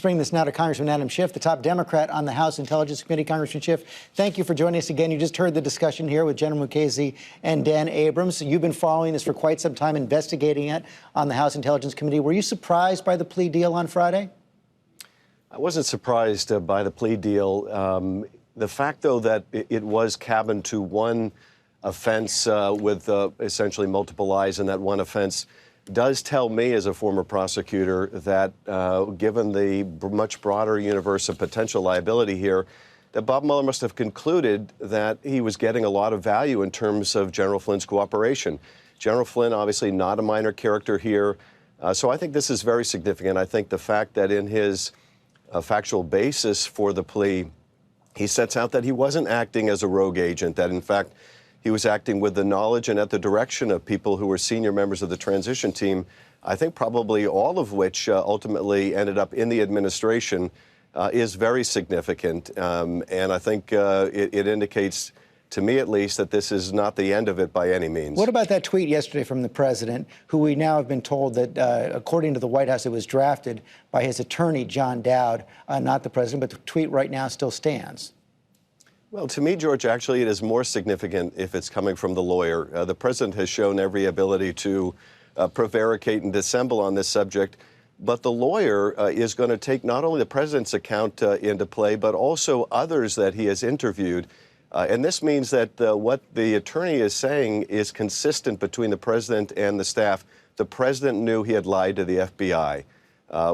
bring this now to Congressman Adam Schiff, the top Democrat on the House Intelligence Committee. Congressman Schiff, thank you for joining us again. You just heard the discussion here with General Mukasey and Dan Abrams. You've been following this for quite some time, investigating it on the House Intelligence Committee. Were you surprised by the plea deal on Friday? I wasn't surprised by the plea deal. The fact, though, that it was cabined to one offense with essentially multiple lies in that one offense does tell me, as a former prosecutor, that given the much broader universe of potential liability here, that Bob Mueller must have concluded that he was getting a lot of value in terms of General Flynn's cooperation. General Flynn, obviously not a minor character here. So I think this is very significant. I think the fact that in his factual basis for the plea, he sets out that he wasn't acting as a rogue agent, that in fact he was acting with the knowledge and at the direction of people who were senior members of the transition team, I think probably all of which ultimately ended up in the administration, is very significant. And I think it indicates, to me at least, that this is not the end of it by any means. What about that tweet yesterday from the president, who we now have been told that, according to the White House, it was drafted by his attorney, John Dowd, not the president, but the tweet right now still stands? Well, to me, George, actually, it is more significant if it's coming from the lawyer. The president has shown every ability to prevaricate and dissemble on this subject, but the lawyer is going to take not only the president's account into play, but also others that he has interviewed. And this means that what the attorney is saying is consistent between the president and the staff. The president knew he had lied to the FBI,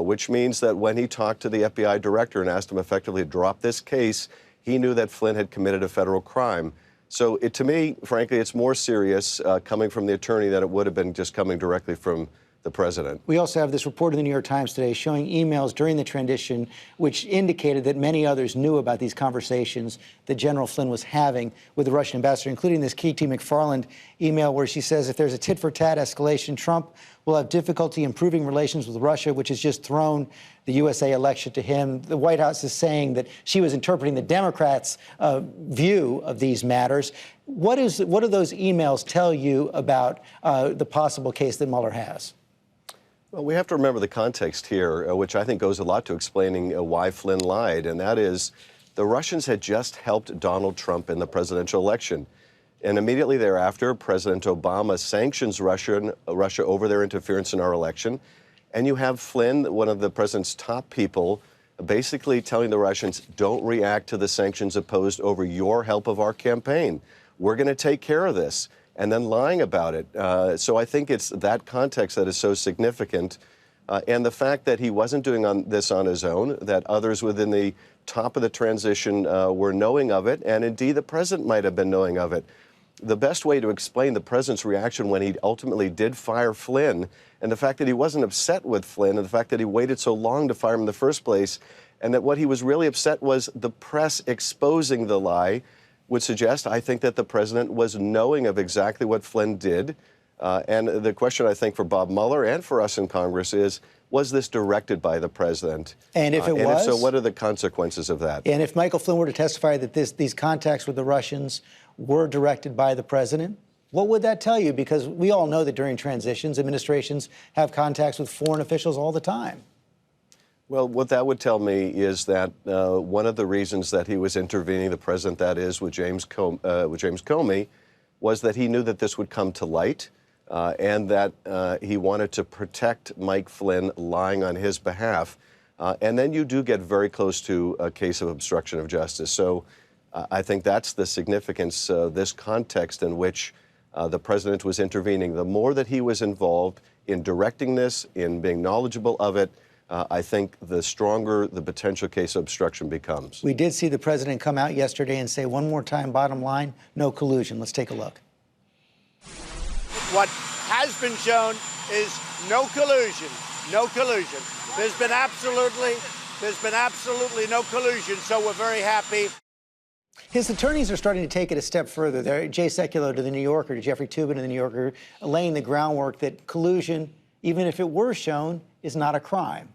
which means that when he talked to the FBI director and asked him effectively to drop this case, he knew that Flynn had committed a federal crime. So to me, frankly, it's more serious coming from the attorney than it would have been just coming directly from the president. We also have this report in the New York Times today showing emails during the transition which indicated that many others knew about these conversations that General Flynn was having with the Russian ambassador, including this K.T. McFarland email where she says if there's a tit-for-tat escalation, Trump will have difficulty improving relations with Russia, which has just thrown the USA election to him. The White House is saying that she was interpreting the Democrats' view of these matters. What do those emails tell you about the possible case that Mueller has? Well, we have to remember the context here, which I think goes a lot to explaining why Flynn lied, and that is the Russians had just helped Donald Trump in the presidential election. And immediately thereafter, President Obama sanctions Russia over their interference in our election. And you have Flynn, one of the president's top people, basically telling the Russians, don't react to the sanctions imposed over your help of our campaign. We're going to take care of this. And then lying about it. So I think it's that context that is so significant. And the fact that he wasn't doing this on his own, that others within the top of the transition were knowing of it, and indeed the president might have been knowing of it. The best way to explain the president's reaction when he ultimately did fire Flynn, and the fact that he wasn't upset with Flynn, and the fact that he waited so long to fire him in the first place, and that what he was really upset was the press exposing the lie, would suggest, I think, that the president was knowing of exactly what Flynn did. And the question, I think, for Bob Mueller and for us in Congress is, was this directed by the president? And if it was? And if so, what are the consequences of that? And if Michael Flynn were to testify that these contacts with the Russians were directed by the president, what would that tell you? Because we all know that during transitions, administrations have contacts with foreign officials all the time. Well, what that would tell me is that one of the reasons that he was intervening, the president, that is, with James Comey, was that he knew that this would come to light and that he wanted to protect Mike Flynn lying on his behalf. And then you do get very close to a case of obstruction of justice. So I think that's the significance of this context in which the president was intervening. The more that he was involved in directing this, in being knowledgeable of it, I think the stronger the potential case of obstruction becomes. We did see the president come out yesterday and say one more time, bottom line, no collusion. Let's take a look. What has been shown is no collusion, no collusion. There's been absolutely no collusion, so we're very happy. His attorneys are starting to take it a step further. They're Jay Sekulow to the New Yorker, to Jeffrey Toobin to the New Yorker, laying the groundwork that collusion, even if it were shown, is not a crime.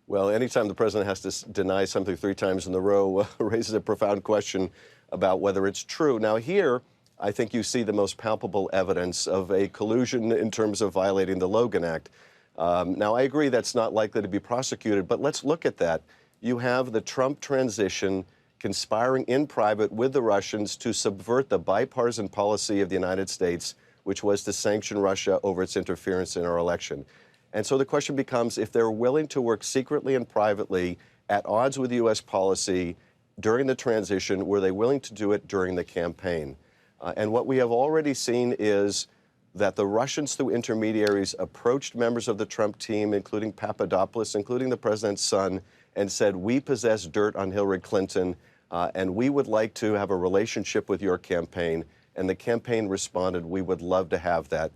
Well, anytime the president has to deny something 3 times in a row raises a profound question about whether it's true. Now here, I think you see the most palpable evidence of a collusion in terms of violating the Logan Act. Now, I agree that's not likely to be prosecuted, but let's look at that. You have the Trump transition conspiring in private with the Russians to subvert the bipartisan policy of the United States, which was to sanction Russia over its interference in our election. And so the question becomes, if they're willing to work secretly and privately at odds with U.S. policy during the transition, were they willing to do it during the campaign? And what we have already seen is that the Russians, through intermediaries, approached members of the Trump team, including Papadopoulos, including the president's son, and said, we possess dirt on Hillary Clinton, and we would like to have a relationship with your campaign. And the campaign responded, we would love to have that.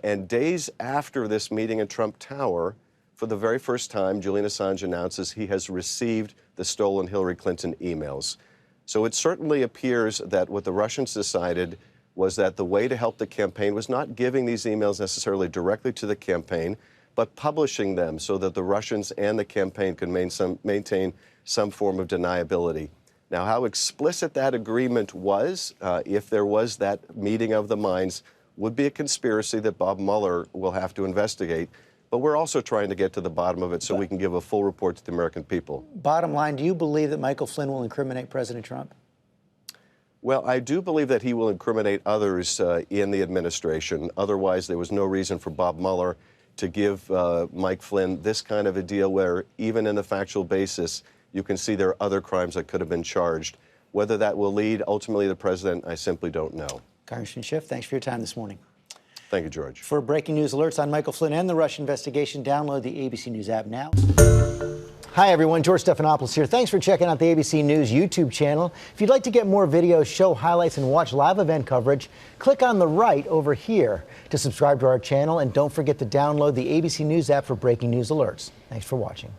And days after this meeting in Trump Tower, for the very first time, Julian Assange announces he has received the stolen Hillary Clinton emails. So it certainly appears that what the Russians decided was that the way to help the campaign was not giving these emails necessarily directly to the campaign, but publishing them so that the Russians and the campaign could maintain some form of deniability. Now, how explicit that agreement was, if there was that meeting of the minds, would be a conspiracy that Bob Mueller will have to investigate. But we're also trying to get to the bottom of it so we can give a full report to the American people. Bottom line, do you believe that Michael Flynn will incriminate President Trump? Well, I do believe that he will incriminate others in the administration. Otherwise, there was no reason for Bob Mueller to give Mike Flynn this kind of a deal where, even in the factual basis, you can see there are other crimes that could have been charged. Whether that will lead ultimately the president, I simply don't know. Congressman Schiff, thanks for your time this morning. Thank you, George. For breaking news alerts on Michael Flynn and the Russia investigation, download the ABC News app now. Hi, everyone. George Stephanopoulos here. Thanks for checking out the ABC News YouTube channel. If you'd like to get more videos, show highlights, and watch live event coverage, click on the right over here to subscribe to our channel. And don't forget to download the ABC News app for breaking news alerts. Thanks for watching.